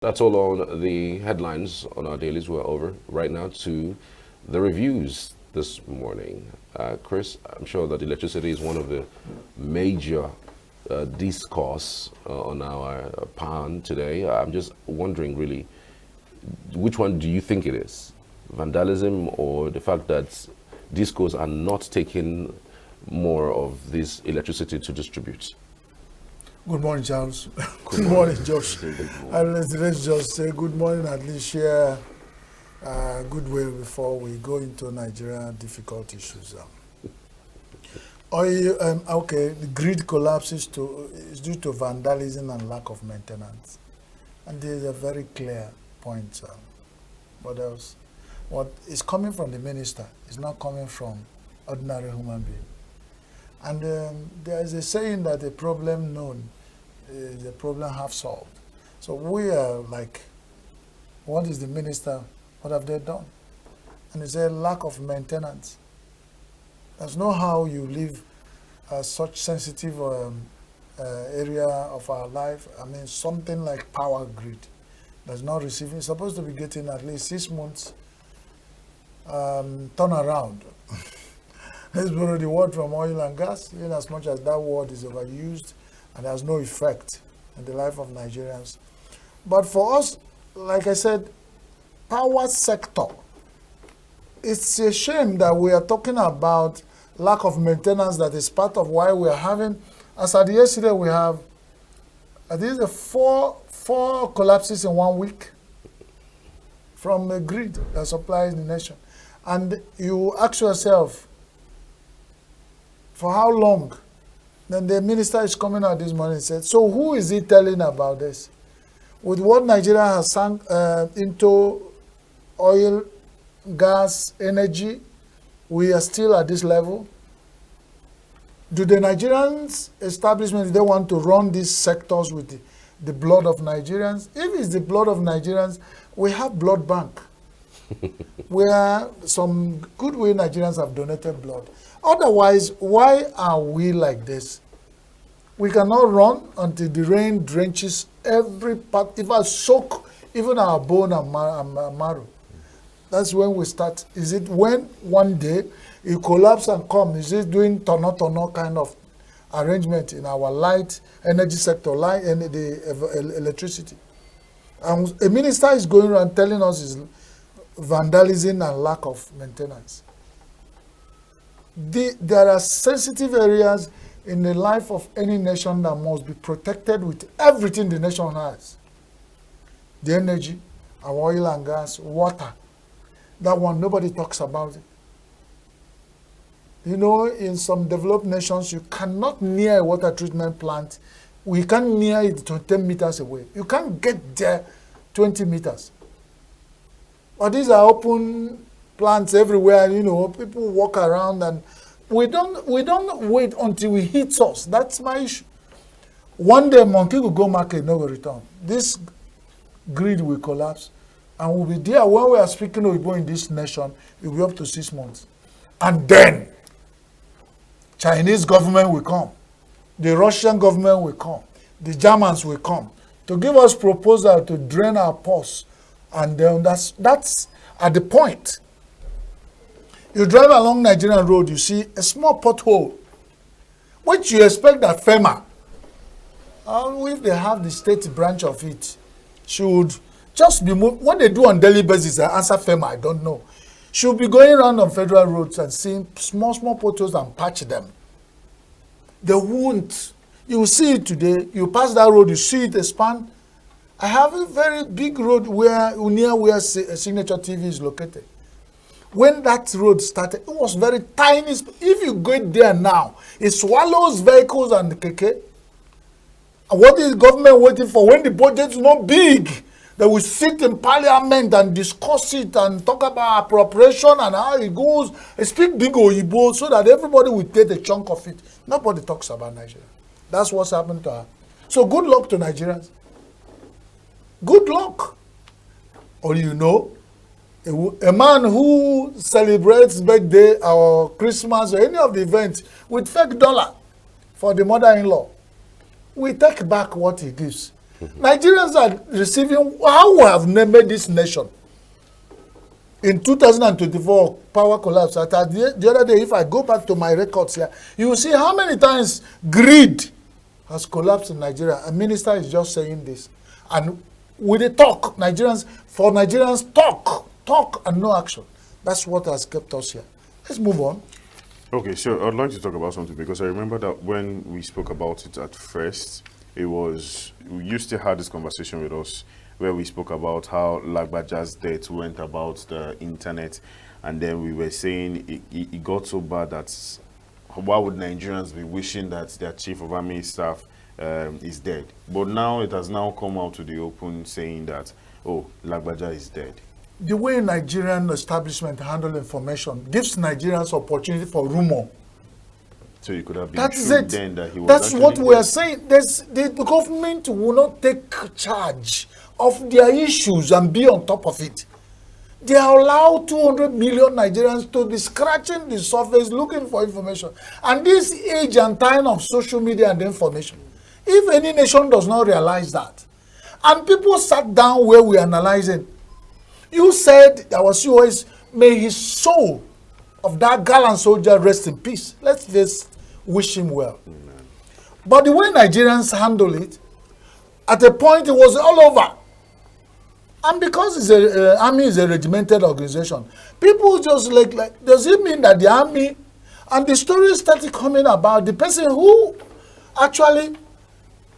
That's all on the headlines on our dailies. We're over right now to the reviews this morning. Chris, I'm sure that electricity is one of the major discourse on our pan today. I'm just wondering, really, which one do you think it is? Vandalism or the fact that discos are not taking more of this electricity to distribute? Good morning, Charles. Good Good morning. morning, Josh. Good morning. And let's just say good morning, at least share goodwill before we go into Nigeria difficult issues. Okay, the grid collapses is due to vandalism and lack of maintenance. And there is a very clear point. What else? What is coming from the minister is not coming from ordinary human being. And there is a saying that a problem known is a problem half solved. So we are like, what is the minister, what have they done? And it's a lack of maintenance. There's no how you live such sensitive area of our life. I mean, something like power grid that's not receiving, it's supposed to be getting at least 6 months turnaround. Let's borrow the word from oil and gas, in as much as that word is overused and has no effect in the life of Nigerians. But for us, like I said, power sector, it's a shame that we are talking about lack of maintenance that is part of why we are having, as at yesterday we have, these are four collapses in 1 week from a grid that supplies the nation. And you ask yourself, for how long? Then the minister is coming out this morning and said, so who is he telling about this? With what Nigeria has sunk into oil, gas, energy, we are still at this level. Do the Nigerians establishment, do they want to run these sectors with the blood of Nigerians? If it's the blood of Nigerians, we have blood bank where some goodwill Nigerians have donated blood. Otherwise, why are we like this? We cannot run until the rain drenches every part. If I soak even our bone and marrow, that's when we start. Is it when one day it collapse and come? Is it doing tono kind of arrangement in our light energy sector, light and the electricity? And a minister is going around telling us is vandalism and lack of maintenance. There are sensitive areas in the life of any nation that must be protected with everything the nation has. The energy, our oil and gas, water. That one, nobody talks about it. You know, in some developed nations, you cannot near a water treatment plant. We can't near it to 10 meters away. You can't get there 20 meters. But these are open plants everywhere, you know, people walk around and we don't wait until it hits us. That's my issue. One day monkey will go market, no will return. This grid will collapse and we'll be there when we are speaking Oyibo in this nation, it will be up to 6 months. And then Chinese government will come, the Russian government will come, the Germans will come to give us proposal to drain our purse. And then that's at the point. You drive along Nigerian road, you see a small pothole, which you expect that FEMA, if they have the state branch of it, should just be moved. What they do on daily basis, I answer FEMA, I don't know. Should be going around on federal roads and seeing small potholes and patch them. They won't. You will see it today. You pass that road, you see it expand. I have a very big road near where Signature TV is located. When that road started, it was very tiny. If you go there now, it swallows vehicles and the keke. And what is government waiting for? When the budget is not big, they will sit in parliament and discuss it and talk about appropriation and how it goes. Speak big Oyibo so that everybody will take a chunk of it. Nobody talks about Nigeria. That's what's happened to her. So good luck to Nigerians. Good luck. Or you know, a man who celebrates birthday or Christmas or any of the events with fake dollar for the mother-in-law, we take back what he gives. Nigerians are receiving, how we have named this nation. In 2024, power collapse. The other day, if I go back to my records here, you will see how many times greed has collapsed in Nigeria. A minister is just saying this. And with the talk, Nigerians talk and no action. That's what has kept us here. Let's move on. Okay, so I'd like to talk about something because I remember that when we spoke about it at first, you still had this conversation with us where we spoke about how Lagbaja's death went about the internet, and then we were saying it got so bad that why would Nigerians be wishing that their chief of army staff is dead? But now it has now come out to the open saying that, oh, Lagbaja is dead. The way Nigerian establishment handle information gives Nigerians opportunity for rumor. So it could have been That's true it. then that he was That's actually what we dead. are saying. The government will not take charge of their issues and be on top of it. They allow 200 million Nigerians to be scratching the surface looking for information. And this age and time of social media and information, if any nation does not realize that, and people sat down where we are analyzing, you said our COS, may his soul of that gallant soldier rest in peace. Let's just wish him well. Amen. But the way Nigerians handle it, at a point it was all over. And because army is a regimented organization, people just like, does it mean that the army, and the story started coming about the person who actually,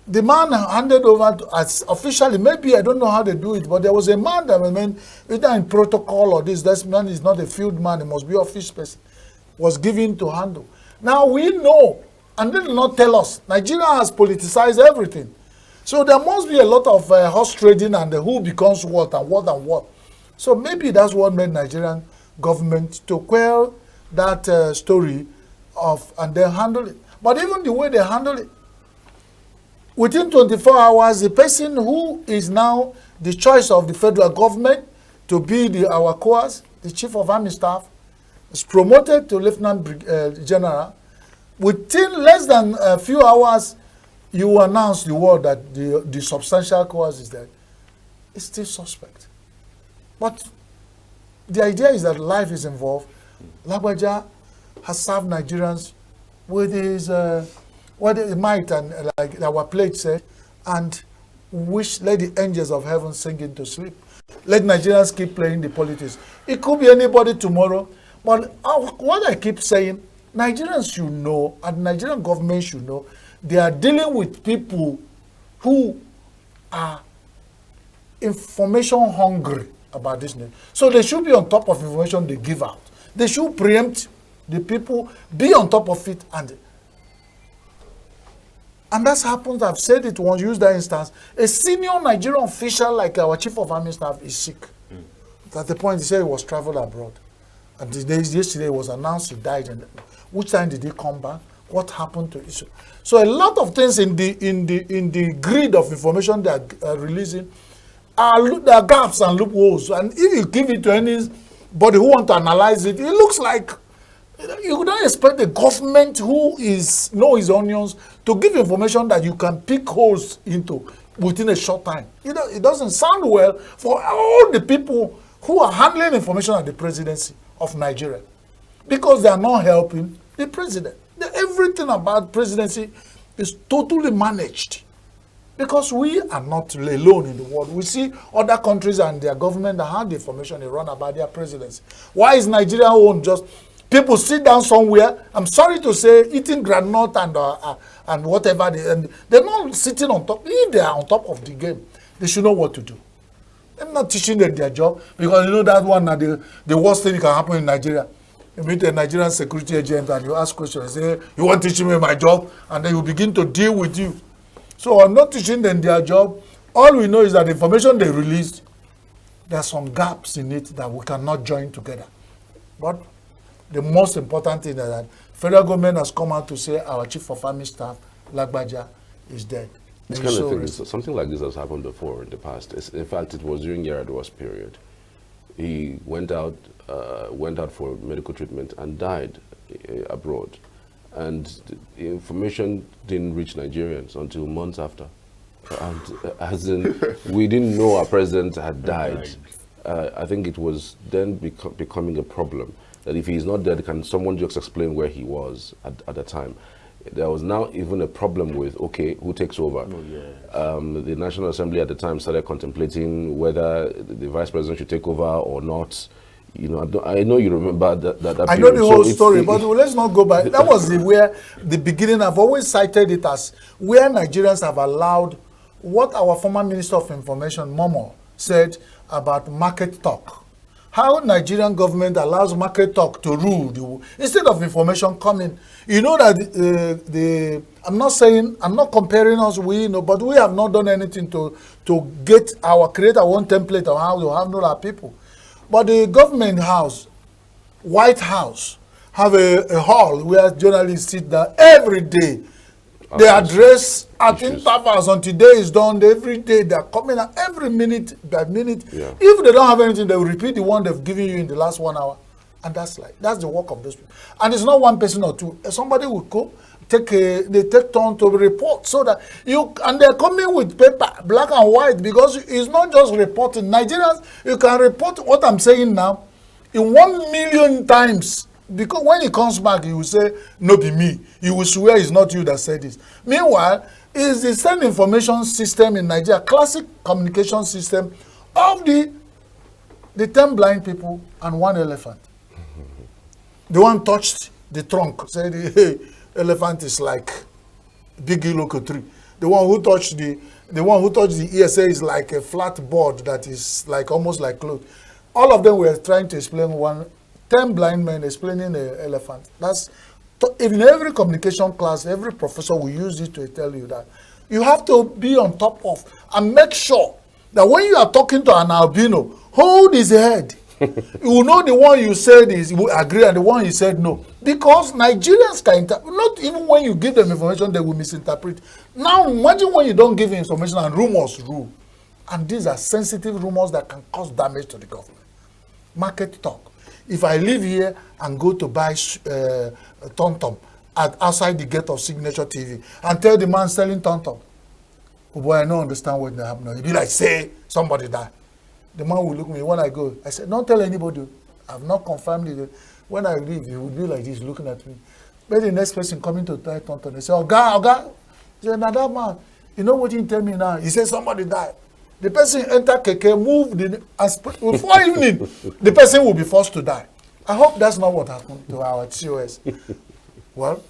the man handed over to, as officially, maybe I don't know how they do it, but there was a man that, either in protocol or this man is not a field man, he must be office person, was given to handle. Now we know, and they did not tell us, Nigeria has politicized everything. So there must be a lot of horse trading and who becomes what and what and what. So maybe that's what made Nigerian government to quell that story of, and then handle it. But even the way they handle it, within 24 hours, the person who is now the choice of the federal government to be our COAS, the chief of army staff, is promoted to lieutenant general. Within less than a few hours, you announce the world that the substantial COAS is dead. It's still suspect. But the idea is that life is involved. Lagbaja has served Nigerians with his what he might, and like our pledge said, and let the angels of heaven sing into sleep. Let Nigerians keep playing the politics. It could be anybody tomorrow, but what I keep saying, Nigerians should know, and the Nigerian government should know, they are dealing with people who are information hungry about this nation. So they should be on top of information they give out. They should preempt the people, be on top of it, and that's happened. I've said it once, use that instance. A senior Nigerian official like our chief of army staff is sick. At the point he said he was traveled abroad. And yesterday it was announced he died. And which time did he come back? What happened to issue? So a lot of things in the grid of information they are releasing there are gaps and loopholes. And if you give it to anybody who want to analyze it, it looks like you don't expect the government who know his onions to give information that you can pick holes into within a short time. It doesn't sound well for all the people who are handling information at the presidency of Nigeria, because they are not helping the president. Everything about presidency is totally managed, because we are not alone in the world. We see other countries and their government that have the information they run about their presidency. Why is Nigeria own just people sit down somewhere, I'm sorry to say, eating granite and whatever, they're not sitting on top. If they are on top of the game, they should know what to do. I'm not teaching them their job, because you know that one, the worst thing that can happen in Nigeria. You meet a Nigerian security agent and you ask questions, say, you want to teach me my job? And then you begin to deal with you. So I'm not teaching them their job. All we know is that the information they released, there are some gaps in it that we cannot join together. But the most important thing is that federal government has come out to say our chief of army staff, Lagbaja, is dead. This kind of thing, something like this has happened before in the past. In fact, it was during Yar'Adua's period. He went out for medical treatment and died abroad. And the information didn't reach Nigerians until months after. And as in, we didn't know our president had died. I think it was then becoming a problem that if he's not dead, can someone just explain where he was at the time? There was now even a problem with, okay, who takes over? Oh, yes. The National Assembly at the time started contemplating whether the vice president should take over or not. You know, I know you remember that I period. know the whole story, but let's not go back. That was where the beginning. I've always cited it as where Nigerians have allowed what our former Minister of Information, Momo, said about market talk. How Nigerian government allows market talk to rule instead of information coming. You know that I'm not comparing us, but we have not done anything to create our own template of how to handle our people. But the government house, White House, have a hall where journalists sit down every day. They address at intervals until day is done. Every day they are coming out every minute by minute. Yeah. If they don't have anything, they will repeat the one they've given you in the last 1 hour. And that's the work of those people. And it's not one person or two. Somebody will go, they take turn to report so that and they're coming with paper, black and white, because it's not just reporting. Nigerians, you can report what I'm saying now in 1 million times. Because when he comes back, he will say, no, be me. He will swear it's not you that said this. Meanwhile, it's the same information system in Nigeria, classic communication system of the 10 blind people and 1 elephant. The one touched the trunk, said, hey, elephant is like big iloko tree. The one who touched the ear said is like a flat board that is like almost like cloth. All of them were trying to explain 10 blind men explaining an elephant. In every communication class, every professor will use it to tell you that you have to be on top of and make sure that when you are talking to an albino, hold his head. You will know the one you said you will agree and the one you said no. Because Nigerians can not even when you give them information, they will misinterpret. Now imagine when you don't give information and rumors rule. And these are sensitive rumors that can cause damage to the government. Market talk. If I live here and go to buy Tom outside the gate of Signature TV and tell the man selling Tom, oh boy, I don't understand what they have now. He'll be like, say, somebody died. The man will look at me when I go. I said, don't tell anybody. I've not confirmed it. When I leave, he will be like this, looking at me. But the next person coming to buy Tom, they say, Oga. He said, now that man, you know what you tell me now? He said, somebody died. The person enter keke, move, before evening, the person will be forced to die. I hope that's not what happened to our COS. Well,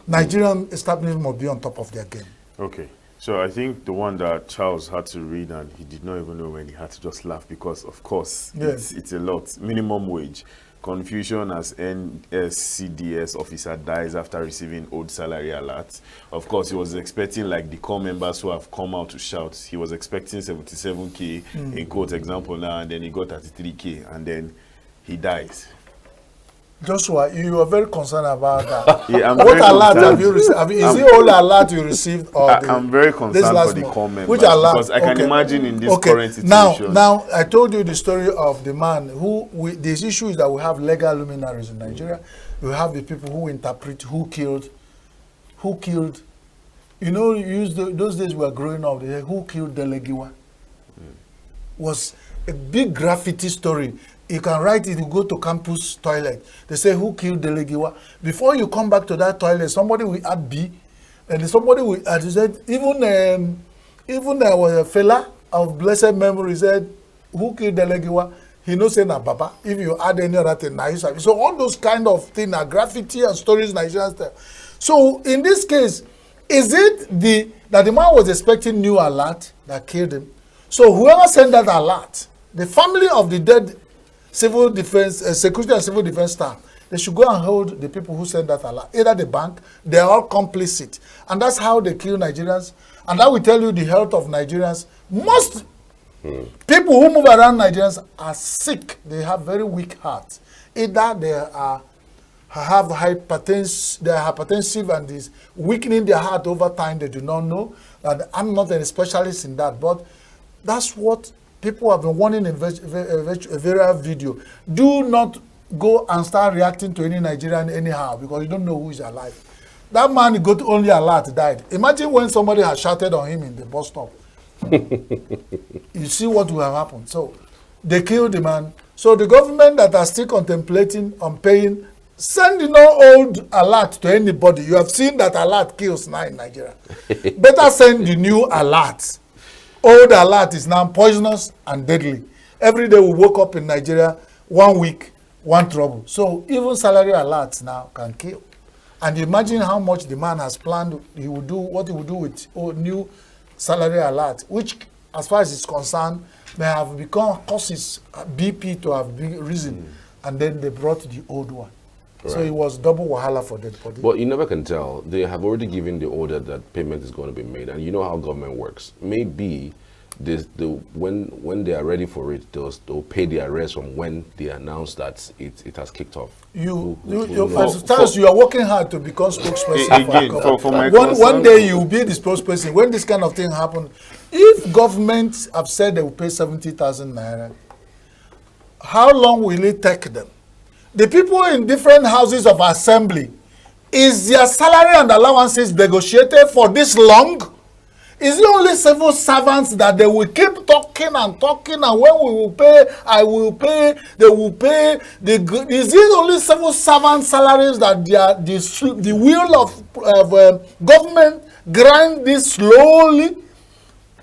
Nigerian establishment must be on top of their game. Okay. So I think the one that Charles had to read and he did not even know when he had to just laugh because, of course, yes. it's a lot. Minimum wage. Confusion as NSCDS officer dies after receiving old salary alert. Of course, he was expecting, like the core members who have come out to shout, he was expecting 77K in quote example now, and then he got 33K, and then he dies. Joshua, you are very concerned about that. Yeah, what alert have you received? Is it all alert you received? Or I'm very concerned for the core members. Which alert? Because I can imagine in this current situation. Now, I told you the story of the man this issue is that we have legal luminaries in Nigeria. We have the people who interpret who killed. You know, those days we were growing up, they said, who killed Delegiwa? Was a big graffiti story. You can write it, you go to campus toilet. They say, who killed Delegiwa? Before you come back to that toilet, somebody will add B. And somebody will add, said, even there was a fella of blessed memory said, who killed Delegiwa? He knows say na Baba. If you add any other thing, now so all those kind of things are graffiti and stories Nigerians tell. So in this case, is it that the man was expecting new alert that killed him? So whoever sent that alert, the family of the dead civil defense, security and civil defense staff, they should go and hold the people who sent that alert. Either the bank, they are all complicit. And that's how they kill Nigerians. And that will tell you the health of Nigerians. Most people who move around Nigerians are sick. They have very weak hearts. Either they have hypertensive, they are hypertensive and is weakening their heart over time. They do not know. And I'm not a specialist in that, but that's what people have been warning in a viral video. Do not go and start reacting to any Nigerian anyhow because you don't know who is alive. That man got only alert died. Imagine when somebody had shouted on him in the bus stop. You see what will have happened. So they killed the man. So the government that are still contemplating on paying, send no old alert to anybody. You have seen that alert kills now in Nigeria. Better send the new alert. Old alert is now poisonous and deadly. Every day we woke up in Nigeria, 1 week, one trouble. So even salary alerts now can kill. And imagine how much the man has planned he will do, what he will do with new salary alert, which as far as it's concerned, may have become causes BP to have risen, and then they brought the old one. Right. So it was double wahala for dead body. But you never can tell. They have already given the order that payment is going to be made, and you know how government works. Maybe when they are ready for it, they'll pay the arrears from when they announce that it has kicked off. Sometimes you are working hard to become spokesperson. Again, one day you will be the spokesperson. When this kind of thing happens, if government have said they will pay 70,000 naira, how long will it take them? The people in different houses of assembly, is their salary and allowances negotiated for this long? Is it only civil servants that they will keep talking and talking, and when we will pay, I will pay, they will pay? Is it only civil servant salaries that the wheel of government grind this slowly?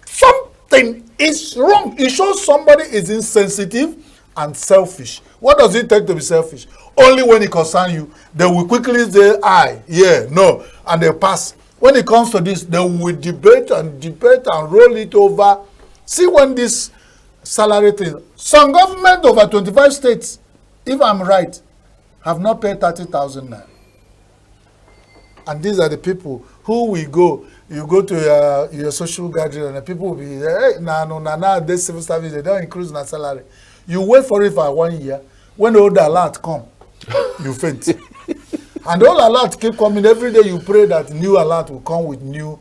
Something is wrong. It shows somebody is insensitive and selfish. What does it take to be selfish? Only when it concerns you, they will quickly say, aye, yeah, no, and they pass. When it comes to this, they will debate and roll it over. See when this salary thing, some government over 25 states, if I'm right, have not paid 30,000 naira. And these are the people who will go. You go to your social gathering and the people will be, hey, this civil service, they don't increase their salary. You wait for it for 1 year. When the order alert come, you faint. And all alerts keep coming. Every day you pray that new alert will come with new.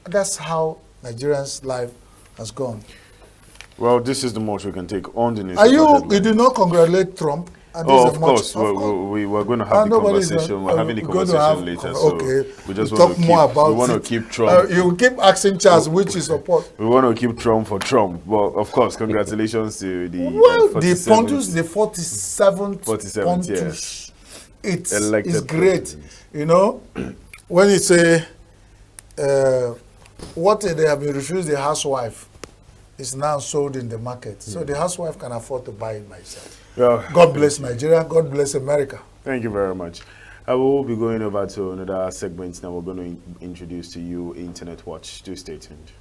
That's how Nigerians' life has gone. Well, this is the most we can take on the news. You did not congratulate Trump? Oh, of course. We're going to have the conversation. We're having the conversation later. Okay. So we just want to keep Trump. You keep asking Charles which is support. We want to keep Trump for Trump. But of course, congratulations to the the Pontus, the 47th Pontus. Yeah. It's great. You know, when you say what they have been refused the housewife is now sold in the market. So the housewife can afford to buy it by herself. Well, God bless Nigeria. God bless America. Thank you very much. I will be going over to another segment now. We're going to introduce to you Internet Watch. Do stay tuned.